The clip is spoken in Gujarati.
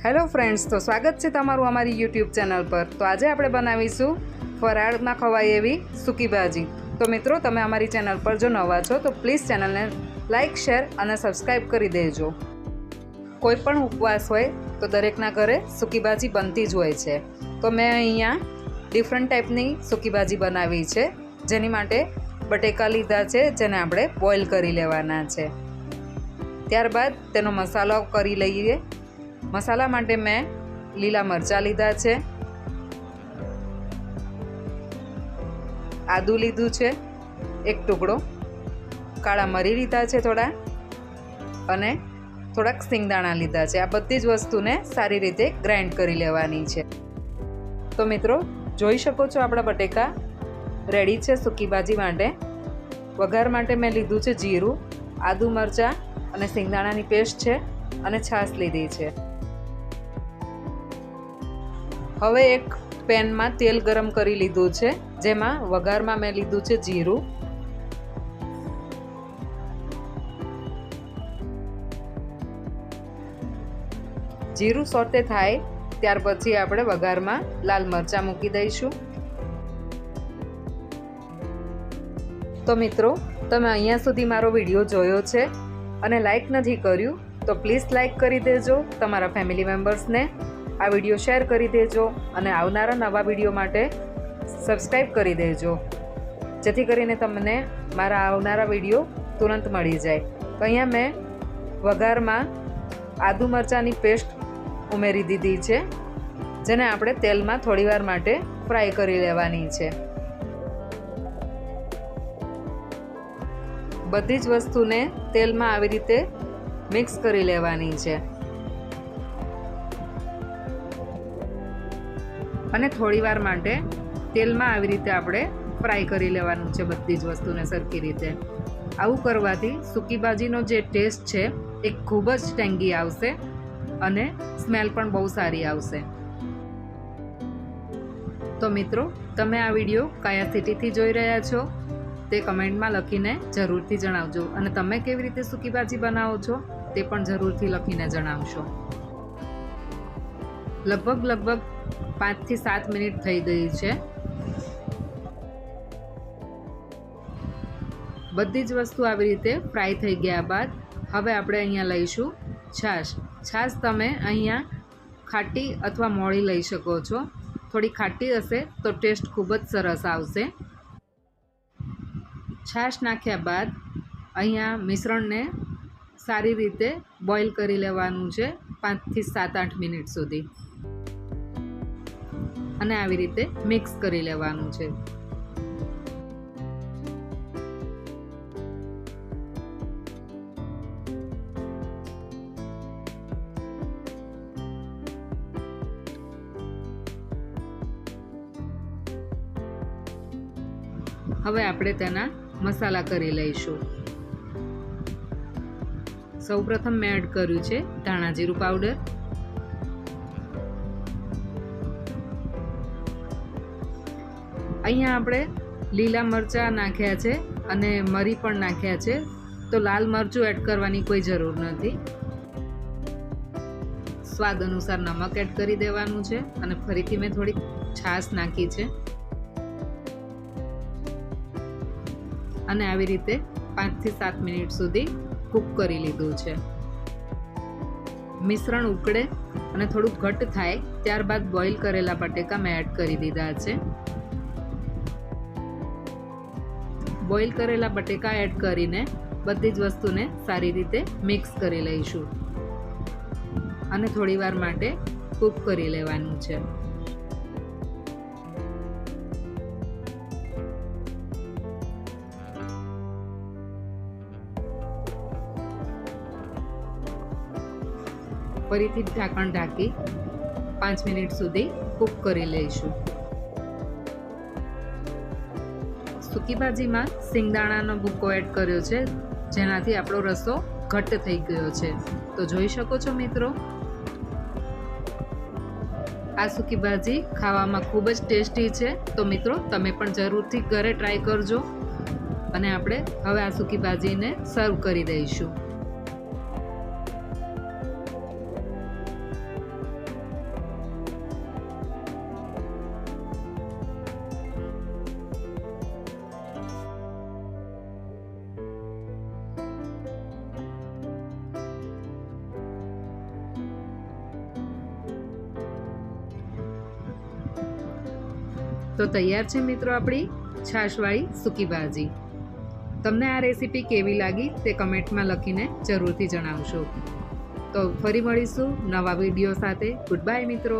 હેલો ફ્રેન્ડ્સ, તો સ્વાગત છે તમારું અમારી યુટ્યુબ ચેનલ પર। તો આજે આપણે બનાવીશું ફરાળમાં ખવાય એવી સૂકી ભાજી। તો મિત્રો, તમે અમારી ચેનલ પર જો નવા છો તો પ્લીઝ ચેનલને લાઇક, શેર અને સબસ્ક્રાઈબ કરી દેજો। કોઈ પણ ઉપવાસ હોય તો દરેકના ઘરે સૂકી ભાજી બનતી જ હોય છે। તો મેં અહીંયા ડિફરન્ટ ટાઈપની સૂકી ભાજી બનાવી છે, જેની માટે બટેકા લીધા છે, જેને આપણે બોઇલ કરી લેવાના છે। ત્યારબાદ તેનો મસાલો કરી લઈએ। મસાલા માટે મેં લીલા મરચાં લીધા છે, આદું લીધું છે એક ટુકડો, કાળા મરી લીધા છે થોડા, અને થોડાક સિંગદાણા લીધા છે। આ બધી જ વસ્તુને સારી રીતે ગ્રાઇન્ડ કરી લેવાની છે। તો મિત્રો, જોઈ શકો છો આપણા બટેકા રેડી છે સૂકી ભાજી માટે। વઘાર માટે મેં લીધું છે જીરું, આદું, મરચાં અને સિંગદાણાની પેસ્ટ છે, અને છાશ લીધી છે। હવે એક પેનમાં તેલ ગરમ કરી લીધું છે, જેમાં વઘારમાં મેં લીધું છે જીરું, જીરું સોતે થાય ત્યાર પછી આપણે વઘારમાં લાલ મરચાં મૂકી દઈશું। તો મિત્રો, તમે અહીંયા સુધી મારો વિડીયો જોયો છે અને લાઈક નથી કર્યું તો પ્લીઝ લાઈક કરી દેજો, તમારા ફેમિલી મેમ્બર્સને આ વિડીયો શેર કરી દેજો, અને આવનારા નવા વિડીયો માટે સબસ્ક્રાઈબ કરી દેજો, જેથી કરીને તમને મારા આવનારા વિડીયો તુરંત મળી જાય। તો અહીંયા મેં વઘારમાં આદુ મરચાંની પેસ્ટ ઉમેરી દીધી છે, જેને આપણે તેલમાં થોડીવાર માટે ફ્રાય કરી લેવાની છે। બધી જ વસ્તુને તેલમાં આવી રીતે મિક્સ કરી લેવાની છે, અને થોડીવાર માટે તેલમાં આવી રીતે આપણે ફ્રાય કરી લેવાનું છે બધી જ વસ્તુને સરખી રીતે। આવું કરવાથી સૂકી ભાજીનો જે ટેસ્ટ છે એ ખૂબ જ ટેંગી આવશે, અને સ્મેલ પણ બહુ સારી આવશે। તો મિત્રો, તમે આ વિડીયો કયા સિટીથી જોઈ રહ્યા છો તે કમેન્ટમાં લખીને જરૂરથી જણાવજો, અને તમે કેવી રીતે સૂકી ભાજી બનાવો છો તે પણ જરૂરથી લખીને જણાવશો। લગભગ 5 થી 7 મિનિટ થઈ ગઈ છે। બધી જ વસ્તુ આવી રીતે ફ્રાય થઈ ગયા બાદ હવે આપણે અહીંયા લઈશું છાશ। છાશ તમે અહીંયા ખાટી અથવા મોળી લઈ શકો છો। થોડી ખાટી હશે તો ટેસ્ટ ખૂબ જ સરસ આવશે। છાશ નાખ્યા બાદ અહીંયા મિશ્રણને સારી રીતે બોઇલ કરી લેવાનું છે 5 થી 7-8 મિનિટ સુધી, અને આવી રીતે મિક્સ કરી લેવાનું છે। હવે આપણે તેના મસાલા કરી લઈશું। સૌપ્રથમ મેં એડ કર્યું છે ધાણા જીરું પાવડર, અહીંયા આપણે લીલા મરચાં નાખ્યા છે અને મરી પણ નાખ્યા છે, તો લાલ મરચું એડ કરવાની કોઈ જરૂર નથી। સ્વાદ અનુસાર નમક એડ કરી દેવાનું છે, અને ફરીથી મેં થોડી છાશ નાખી છે, અને આવી રીતે 5 થી 7 મિનિટ સુધી કૂક કરી લીધું છે। મિશ્રણ ઉકળે અને થોડું ઘટ્ટ થાય ત્યારબાદ બોઇલ કરેલા બટેકા મેં એડ કરી દીધા છે। બોઇલ કરેલા બટેકા એડ કરીને બધી જ વસ્તુને સારી રીતે મિક્સ કરી લઈશું, અને થોડીવાર માટે કૂક કરી લેવાનું છે। ફરીથી ઢાંકણ ઢાંકી 5 મિનિટ સુધી કૂક કરી લઈશું। સૂકી ભાજીમાં સિંગદાણાનો ભૂકો એડ કર્યો છે, જેનાથી આપણો રસો ઘટ્ટ થઈ ગયો છે। તો જોઈ શકો છો મિત્રો, આ સૂકી ભાજી ખાવામાં ખૂબ જ ટેસ્ટી છે। તો મિત્રો, તમે પણ જરૂરથી ઘરે ટ્રાય કરજો, અને આપણે હવે આ સૂકી ભાજીને સર્વ કરી દઈશું। તો તૈયાર છે મિત્રો આપણી છાશવાળી સૂકી ભાજી. તમને આ રેસીપી કેવી લાગી તે કમેન્ટમાં લખીને જરૂરથી જણાવશો. તો ફરી મળીશું નવા વિડીયો સાથે. ગુડ બાય મિત્રો.